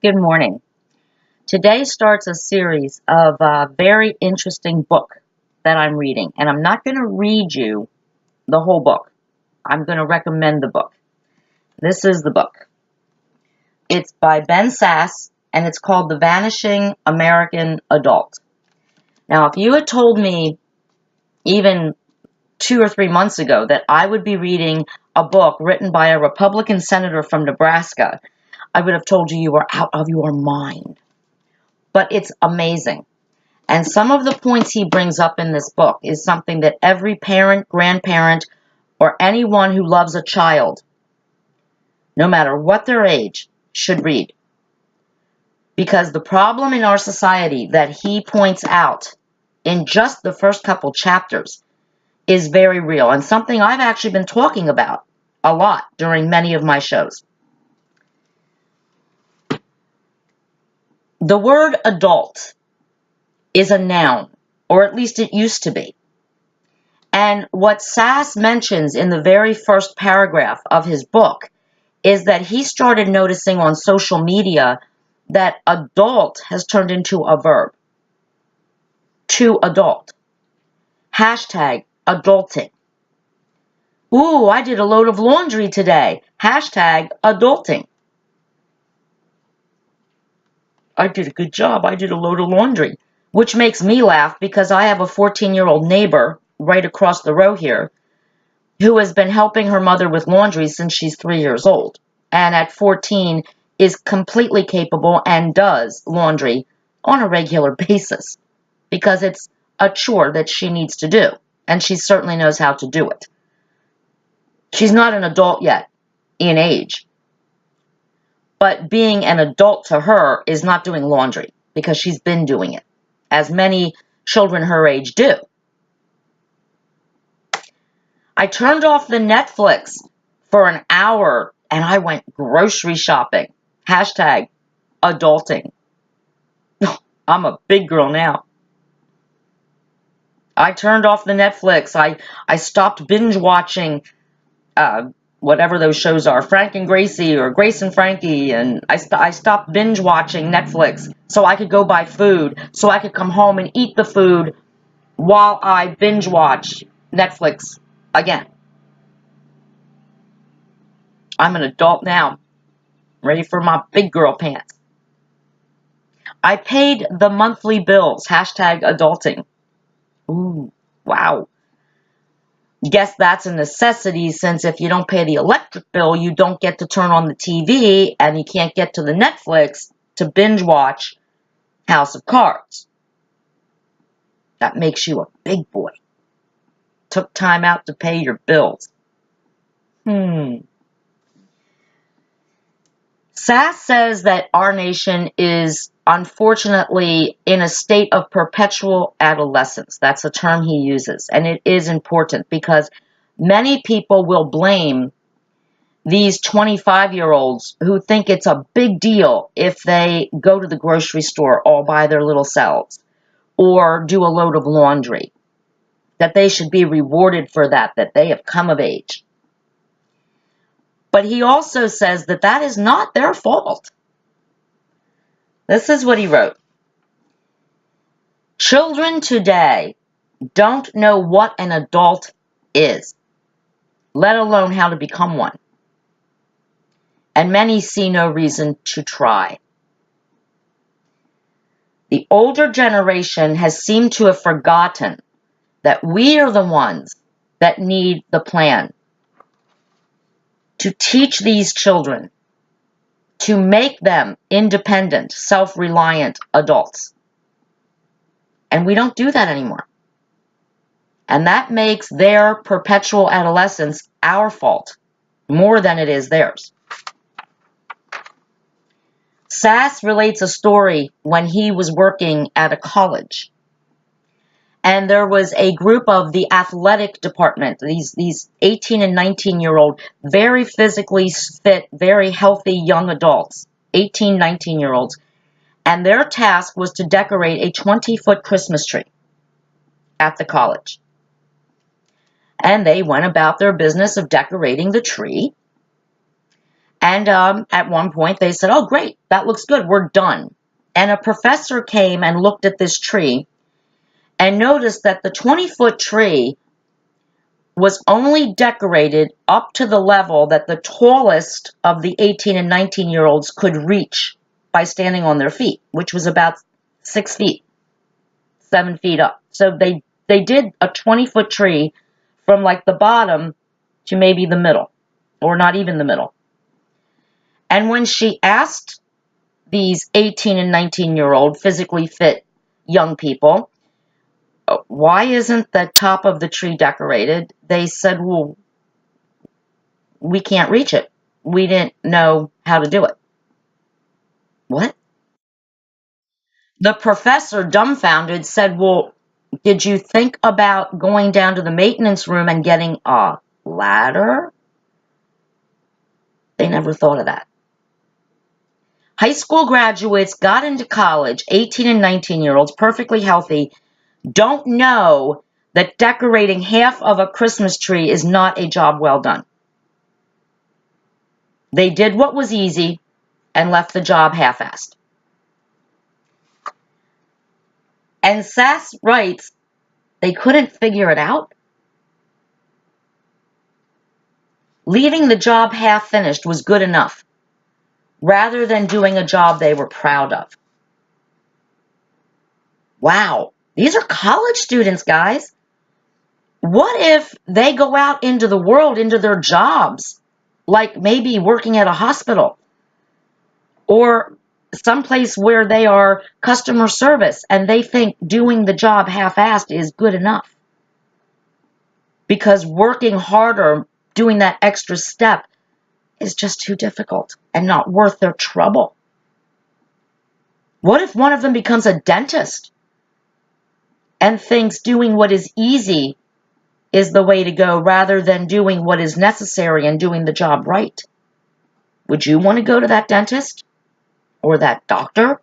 Good morning. Today starts a series of a very interesting book that I'm reading, and I'm not going to read you the whole book. I'm going to recommend the book. This is the book. It's by Ben Sass, and it's called The Vanishing American Adult. Now, if you had told me even 2 or 3 months ago that I would be reading a book written by a Republican senator from Nebraska, I would have told you you were out of your mind. But it's amazing. And some of the points he brings up in this book is something that every parent, grandparent, or anyone who loves a child, no matter what their age, should read. Because the problem in our society that he points out in just the first couple chapters is very real and something I've actually been talking about a lot during many of my shows. The word adult is a noun, or at least it used to be. And what Sass mentions in the very first paragraph of his book is that he started noticing on social media that adult has turned into a verb. To adult. Hashtag adulting. Ooh, I did a load of laundry today. Hashtag adulting. I did a good job. I did a load of laundry. Which makes me laugh because I have a 14-year-old neighbor right across the row here who has been helping her mother with laundry since she's 3 years old. And at 14 is completely capable and does laundry on a regular basis because it's a chore that she needs to do. And she certainly knows how to do it. She's not an adult yet in age. But being an adult to her is not doing laundry because she's been doing it, as many children her age do. I turned off the Netflix for an hour and I went grocery shopping. Hashtag adulting. I'm a big girl now. I turned off the Netflix. I stopped binge watching whatever those shows are, Frank and Gracie or Grace and Frankie, and I stopped binge watching Netflix so I could go buy food, so I could come home and eat the food while I binge watch Netflix again. I'm an adult now, ready for my big girl pants. I paid the monthly bills, hashtag adulting. Ooh, wow. Guess that's a necessity since if you don't pay the electric bill, you don't get to turn on the TV and you can't get to the Netflix to binge watch House of Cards. That makes you a big boy. Took time out to pay your bills. Sass says that our nation is unfortunately in a state of perpetual adolescence. That's the term he uses. And it is important because many people will blame these 25-year-olds who think it's a big deal if they go to the grocery store all by their little selves or do a load of laundry, that they should be rewarded for that they have come of age. But he also says that that is not their fault. This is what he wrote. Children today don't know what an adult is, let alone how to become one. And many see no reason to try. The older generation has seemed to have forgotten that we are the ones that need the plan to teach these children, to make them independent, self-reliant adults. And we don't do that anymore. And that makes their perpetual adolescence our fault more than it is theirs. Sass relates a story when he was working at a college. And there was a group of the athletic department, these 18 and 19-year-old, very physically fit, very healthy young adults, 18, 19-year-olds. And their task was to decorate a 20-foot Christmas tree at the college. And they went about their business of decorating the tree. And at one point they said, oh, great, that looks good, we're done. And a professor came and looked at this tree and noticed that the 20-foot tree was only decorated up to the level that the tallest of the 18 and 19-year-olds could reach by standing on their feet, which was about 6 feet, 7 feet up. So they did a 20-foot tree from like the bottom to maybe the middle, or not even the middle. And when she asked these 18 and 19-year-old physically fit young people, why isn't the top of the tree decorated? They said, well, we can't reach it. We didn't know how to do it. What? The professor, dumbfounded, said, well, did you think about going down to the maintenance room and getting a ladder? They never thought of that. High school graduates got into college, 18 and 19-year-olds, perfectly healthy, don't know that decorating half of a Christmas tree is not a job well done. They did what was easy and left the job half-assed. And Sass writes, they couldn't figure it out. Leaving the job half-finished was good enough, rather than doing a job they were proud of. Wow, these are college students, guys. What if they go out into the world, into their jobs, like maybe working at a hospital or someplace where they are customer service, and they think doing the job half-assed is good enough? Because working harder, doing that extra step, is just too difficult and not worth their trouble. What if one of them becomes a dentist and thinks doing what is easy is the way to go rather than doing what is necessary and doing the job right? Would you want to go to that dentist or that doctor?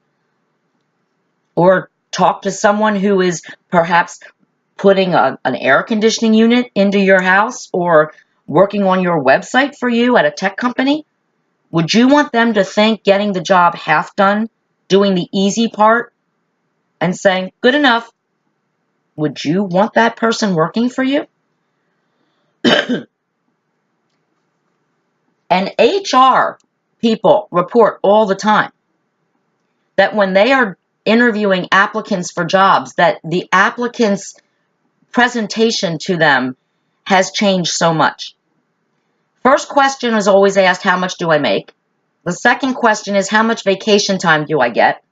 Or talk to someone who is perhaps putting an air conditioning unit into your house or working on your website for you at a tech company? Would you want them to think getting the job half done, doing the easy part, and saying, good enough? Would you want that person working for you? And HR people report all the time that when they are interviewing applicants for jobs, that the applicants' presentation to them has changed so much. First question is always asked, how much do I make? The second question is, how much vacation time do I get?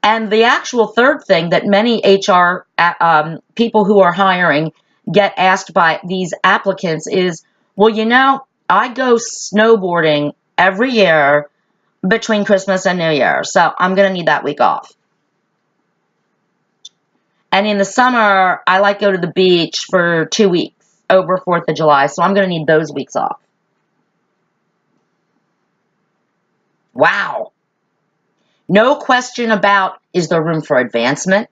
And the actual third thing that many HR people who are hiring get asked by these applicants is, well, you know, I go snowboarding every year between Christmas and New Year, so I'm going to need that week off. And in the summer, I like to go to the beach for 2 weeks over 4th of July, so I'm going to need those weeks off. Wow. No question about, is there room for advancement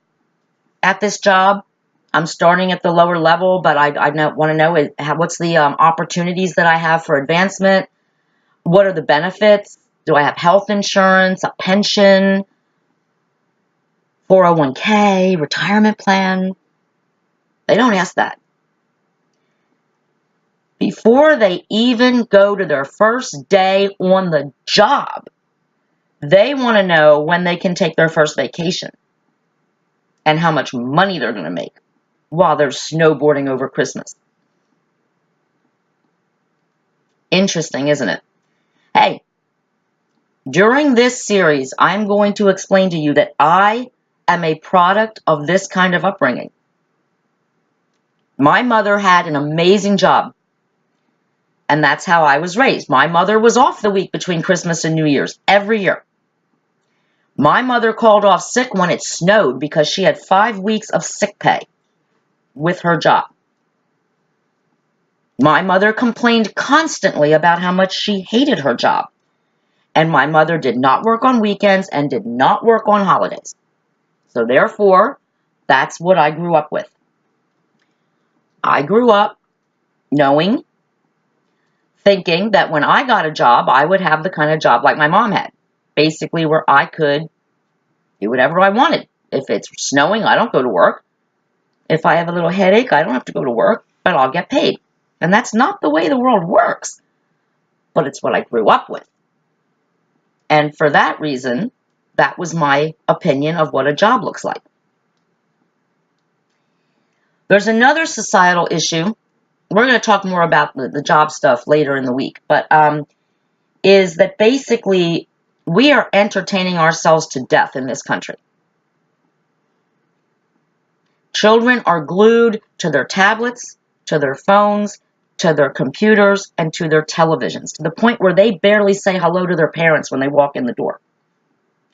at this job? I'm starting at the lower level, but I want to know what's the opportunities that I have for advancement? What are the benefits? Do I have health insurance, a pension, 401k, retirement plan? They don't ask that. Before they even go to their first day on the job, they want to know when they can take their first vacation and how much money they're going to make while they're snowboarding over Christmas. Interesting, isn't it? Hey, during this series, I'm going to explain to you that I am a product of this kind of upbringing. My mother had an amazing job, and that's how I was raised. My mother was off the week between Christmas and New Year's every year. My mother called off sick when it snowed because she had 5 weeks of sick pay with her job. My mother complained constantly about how much she hated her job. And my mother did not work on weekends and did not work on holidays. So therefore, that's what I grew up with. I grew up knowing thinking that when I got a job, I would have the kind of job like my mom had, basically where I could do whatever I wanted. If it's snowing, I don't go to work. If I have a little headache, I don't have to go to work, but I'll get paid. And that's not the way the world works, but it's what I grew up with. And for that reason, that was my opinion of what a job looks like. There's another societal issue. We're going to talk more about the job stuff later in the week, but is that basically we are entertaining ourselves to death in this country. Children are glued to their tablets, to their phones, to their computers, and to their televisions, to the point where they barely say hello to their parents when they walk in the door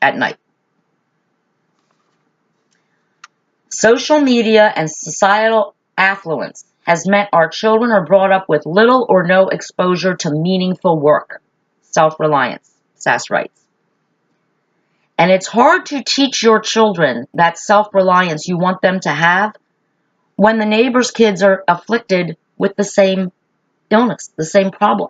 at night. Social media and societal affluence has meant our children are brought up with little or no exposure to meaningful work, self-reliance, Sass writes. And it's hard to teach your children that self-reliance you want them to have when the neighbor's kids are afflicted with the same illness, the same problem.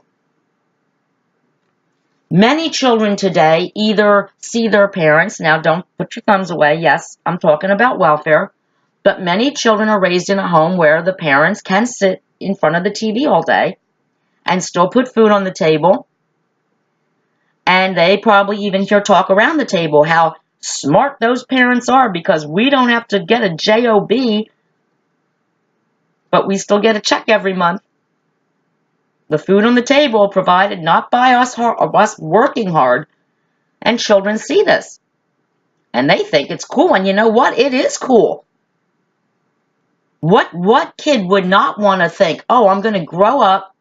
Many children today either see their parents, now don't put your thumbs away, yes, I'm talking about welfare, but many children are raised in a home where the parents can sit in front of the TV all day and still put food on the table. And they probably even hear talk around the table how smart those parents are because we don't have to get a job, but we still get a check every month. The food on the table provided not by us working hard, and children see this. And they think it's cool, and you know what? It is cool. What kid would not want to think, oh, I'm going to grow up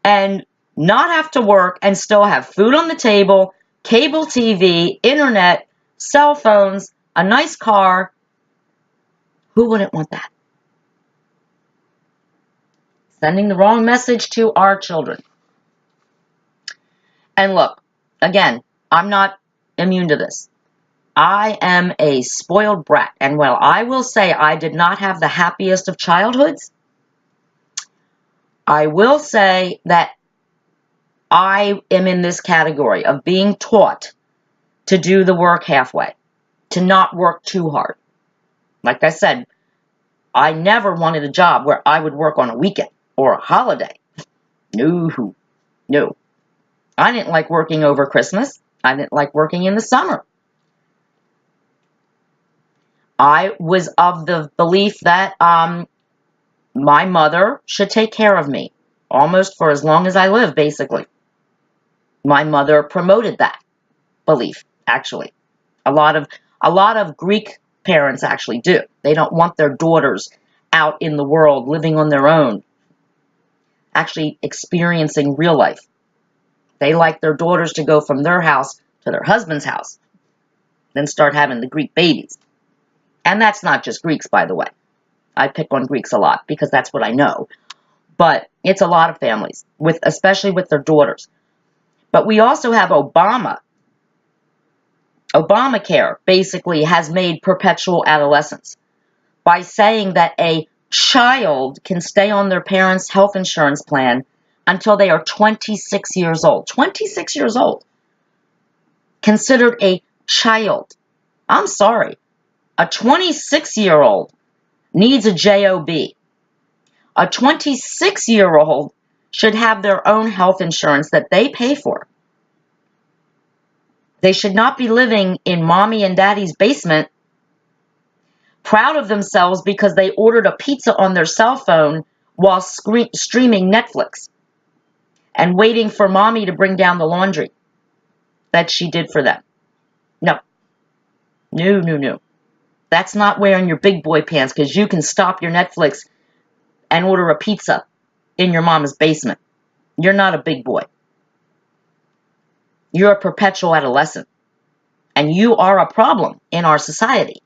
and not have to work and still have food on the table, cable TV, internet, cell phones, a nice car? Who wouldn't want that? Sending the wrong message to our children. And look, again, I'm not immune to this. I am a spoiled brat. And while I will say I did not have the happiest of childhoods, I will say that I am in this category of being taught to do the work halfway, to not work too hard. Like I said, I never wanted a job where I would work on a weekend or a holiday. No. I didn't like working over Christmas. I didn't like working in the summer. I was of the belief that my mother should take care of me almost for as long as I live, basically. My mother promoted that belief, actually. A lot of Greek parents actually do. They don't want their daughters out in the world living on their own, actually experiencing real life. They like their daughters to go from their house to their husband's house, then start having the Greek babies. And that's not just Greeks, by the way. I pick on Greeks a lot because that's what I know. But it's a lot of families, especially with their daughters. But we also have Obama. Obamacare basically has made perpetual adolescence by saying that a child can stay on their parents' health insurance plan until they are 26 years old. 26 years old. Considered a child. I'm sorry. A 26-year-old needs a job. A 26-year-old should have their own health insurance that they pay for. They should not be living in mommy and daddy's basement, proud of themselves because they ordered a pizza on their cell phone while streaming Netflix and waiting for mommy to bring down the laundry that she did for them. No. That's not wearing your big boy pants because you can stop your Netflix and order a pizza in your mama's basement. You're not a big boy. You're a perpetual adolescent. And you are a problem in our society.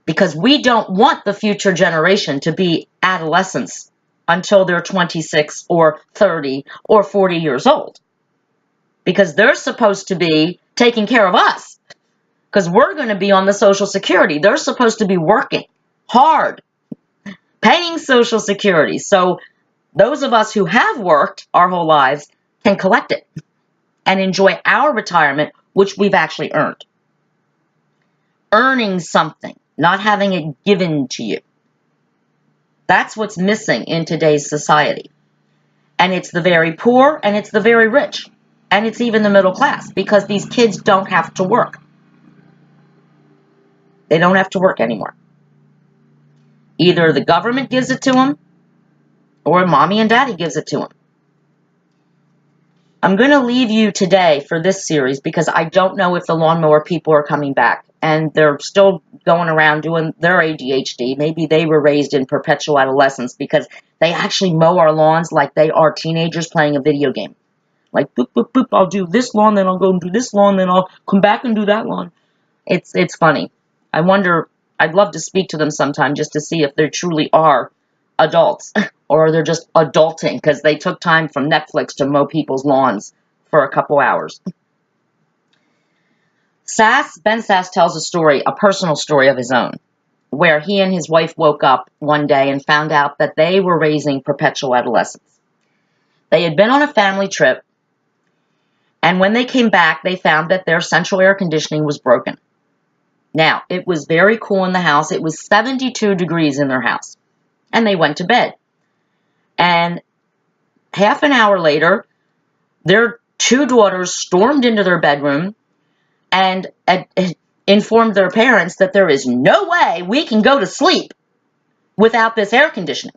Because we don't want the future generation to be adolescents until they're 26 or 30 or 40 years old. Because they're supposed to be taking care of us. Because we're going to be on the Social Security. They're supposed to be working hard, paying Social Security. So Those of us who have worked our whole lives can collect it and enjoy our retirement, which we've actually earned. Earning something, not having it given to you. That's what's missing in today's society. And it's the very poor, and it's the very rich, and it's even the middle class, because these kids don't have to work. They don't have to work anymore. Either the government gives it to them, or mommy and daddy gives it to them. I'm going to leave you today for this series because I don't know if the lawnmower people are coming back. And they're still going around doing their ADHD. Maybe they were raised in perpetual adolescence because they actually mow our lawns like they are teenagers playing a video game. Like, boop, boop, boop, I'll do this lawn, then I'll go and do this lawn, then I'll come back and do that lawn. It's funny. I wonder, I'd love to speak to them sometime just to see if they truly are adults or they're just adulting because they took time from Netflix to mow people's lawns for a couple hours. Ben Sass tells a story, a personal story of his own, where he and his wife woke up one day and found out that they were raising perpetual adolescents. They had been on a family trip, and when they came back, they found that their central air conditioning was broken. Now, it was very cool in the house. It was 72 degrees in their house. And they went to bed. And half an hour later, their two daughters stormed into their bedroom and informed their parents that there is no way we can go to sleep without this air conditioning.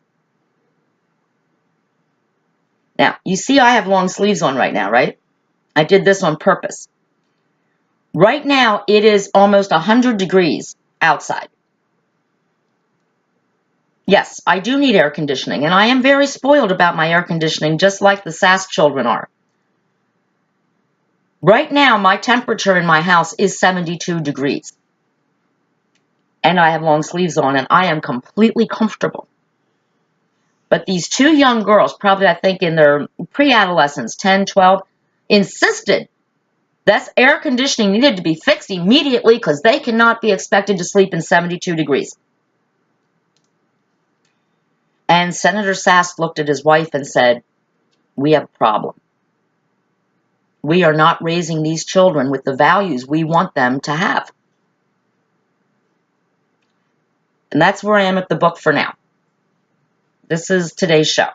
Now, you see I have long sleeves on right now, right? I did this on purpose. Right now, it is almost 100 degrees outside. Yes, I do need air conditioning, and I am very spoiled about my air conditioning, just like the Sass children are. Right now, my temperature in my house is 72 degrees. And I have long sleeves on, and I am completely comfortable. But these two young girls, probably I think in their pre-adolescence, 10, 12, insisted that air conditioning needed to be fixed immediately because they cannot be expected to sleep in 72 degrees. And Senator Sass looked at his wife and said, "We have a problem. We are not raising these children with the values we want them to have." And that's where I am at the book for now. This is today's show.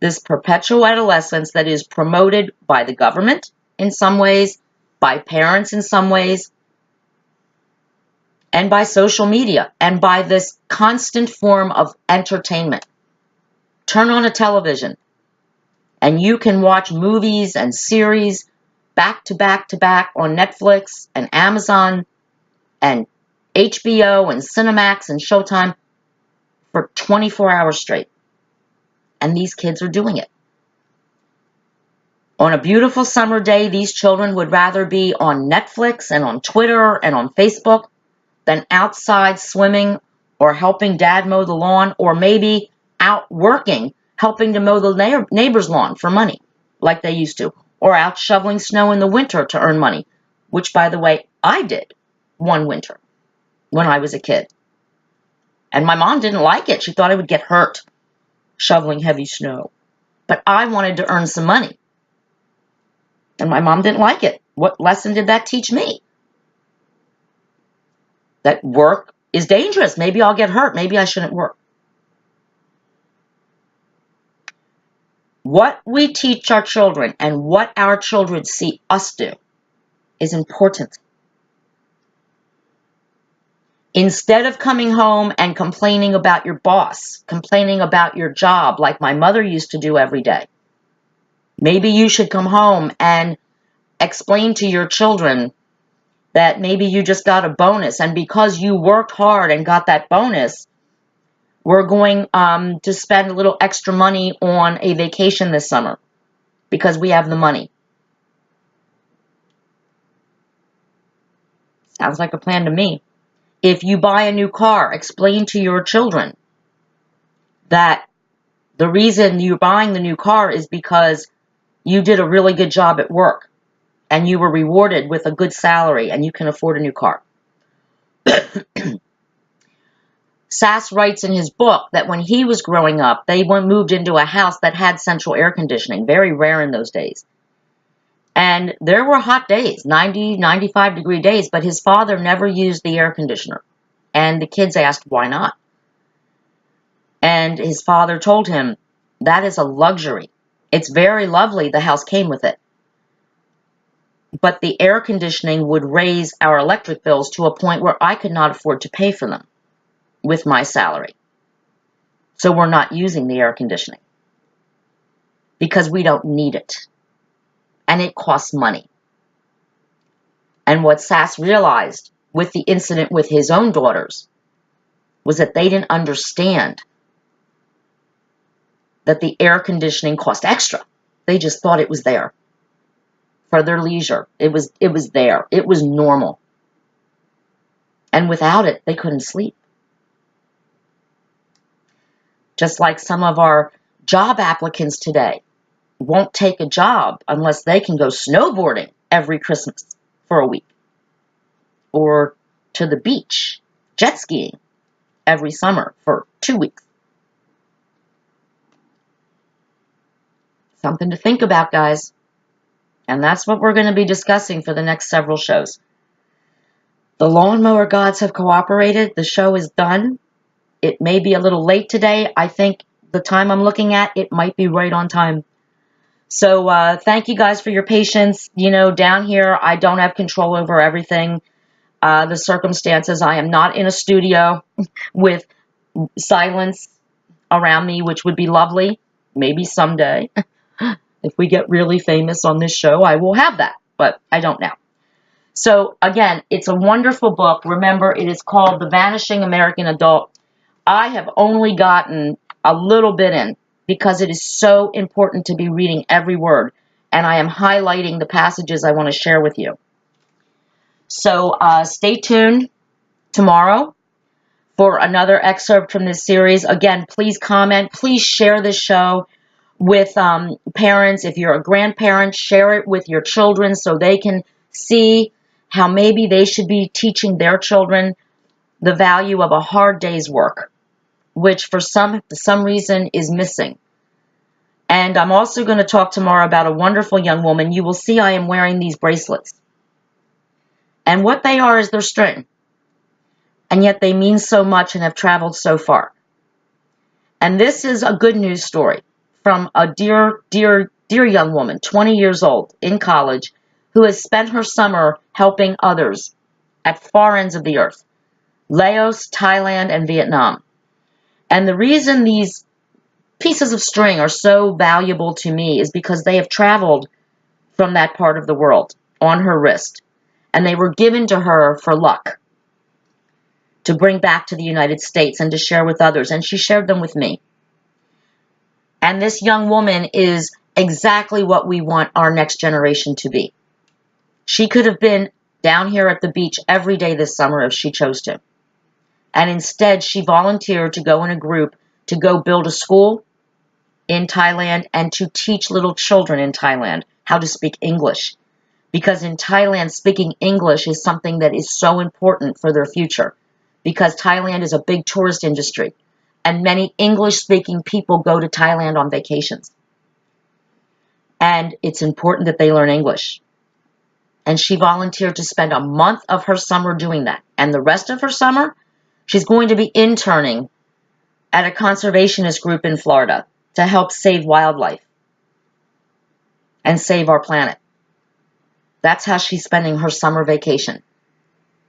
This perpetual adolescence that is promoted by the government in some ways, by parents in some ways, and by social media, and by this constant form of entertainment. Turn on a television, and you can watch movies and series back to back to back on Netflix and Amazon and HBO and Cinemax and Showtime for 24 hours straight. And these kids are doing it. On a beautiful summer day, these children would rather be on Netflix and on Twitter and on Facebook than outside swimming or helping dad mow the lawn, or maybe out working, helping to mow the neighbor's lawn for money, like they used to, or out shoveling snow in the winter to earn money, which, by the way, I did one winter when I was a kid. And my mom didn't like it. She thought I would get hurt shoveling heavy snow. But I wanted to earn some money. And my mom didn't like it. What lesson did that teach me? That work is dangerous. Maybe I'll get hurt. Maybe I shouldn't work. What we teach our children and what our children see us do is important. Instead of coming home and complaining about your boss, complaining about your job like my mother used to do every day, maybe you should come home and explain to your children that maybe you just got a bonus, and because you worked hard and got that bonus, we're going to spend a little extra money on a vacation this summer because we have the money. Sounds like a plan to me. If you buy a new car, explain to your children that the reason you're buying the new car is because you did a really good job at work and you were rewarded with a good salary and you can afford a new car. Sass writes in his book that when he was growing up, they moved into a house that had central air conditioning, very rare in those days. And there were hot days, 90, 95-degree days, but his father never used the air conditioner. And the kids asked, why not? And his father told him, that is a luxury. It's very lovely, the house came with it. But the air conditioning would raise our electric bills to a point where I could not afford to pay for them with my salary. So we're not using the air conditioning because we don't need it. And it costs money. And what Sass realized with the incident with his own daughters was that they didn't understand that the air conditioning cost extra. They just thought it was there for their leisure. It was there. It was normal. And without it, they couldn't sleep. Just like some of our job applicants today won't take a job unless they can go snowboarding every Christmas for a week, or to the beach, jet skiing every summer for 2 weeks. Something to think about, guys. And that's what we're going to be discussing for the next several shows. The lawnmower gods have cooperated. The show is done. It may be a little late today. I think the time I'm looking at, it might be right on time. So thank you guys for your patience. You know, down here, I don't have control over everything. The circumstances, I am not in a studio with silence around me, which would be lovely. Maybe someday. If we get really famous on this show, I will have that. But I don't now. So, again, it's a wonderful book. Remember, it is called The Vanishing American Adult. I have only gotten a little bit in, because it is so important to be reading every word, and I am highlighting the passages I want to share with you. So stay tuned tomorrow for another excerpt from this series. Again, please comment. Please share this show with parents. If you're a grandparent, share it with your children so they can see how maybe they should be teaching their children the value of a hard day's work, which for some reason is missing. And I'm also going to talk tomorrow about a wonderful young woman. You will see I am wearing these bracelets. And what they are is their string. And yet they mean so much and have traveled so far. And this is a good news story from a dear, dear, dear young woman, 20 years old, in college, who has spent her summer helping others at far ends of the earth. Laos, Thailand, and Vietnam. And the reason these pieces of string are so valuable to me is because they have traveled from that part of the world on her wrist. And they were given to her for luck to bring back to the United States and to share with others. And she shared them with me. And this young woman is exactly what we want our next generation to be. She could have been down here at the beach every day this summer if she chose to. And instead, she volunteered to go in a group to go build a school in Thailand and to teach little children in Thailand how to speak English. Because in Thailand, speaking English is something that is so important for their future. Because Thailand is a big tourist industry. And many English-speaking people go to Thailand on vacations. And it's important that they learn English. And she volunteered to spend a month of her summer doing that. And the rest of her summer, she's going to be interning at a conservationist group in Florida to help save wildlife and save our planet. That's how she's spending her summer vacation.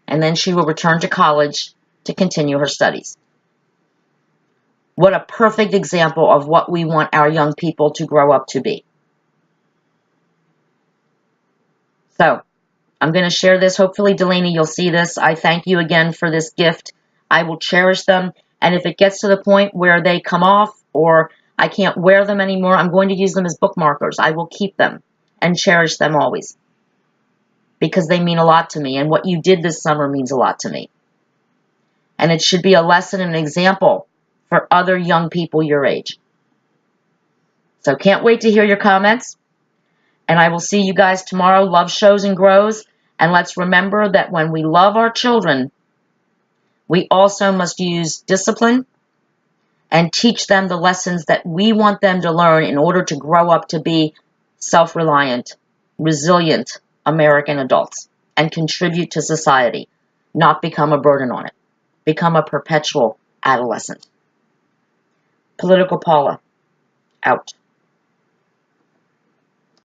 And then she will return to college to continue her studies. What a perfect example of what we want our young people to grow up to be. So, I'm going to share this. Hopefully, Delaney, you'll see this. I thank you again for this gift. I will cherish them. And if it gets to the point where they come off or I can't wear them anymore, I'm going to use them as bookmarkers. I will keep them and cherish them always. Because they mean a lot to me. And what you did this summer means a lot to me. And it should be a lesson and an example for other young people your age. So can't wait to hear your comments. And I will see you guys tomorrow. Love shows and grows. And let's remember that when we love our children, We also must use discipline and teach them the lessons that we want them to learn in order to grow up to be self-reliant, resilient American adults and contribute to society, not become a burden on it, become a perpetual adolescent. Political Paula, out.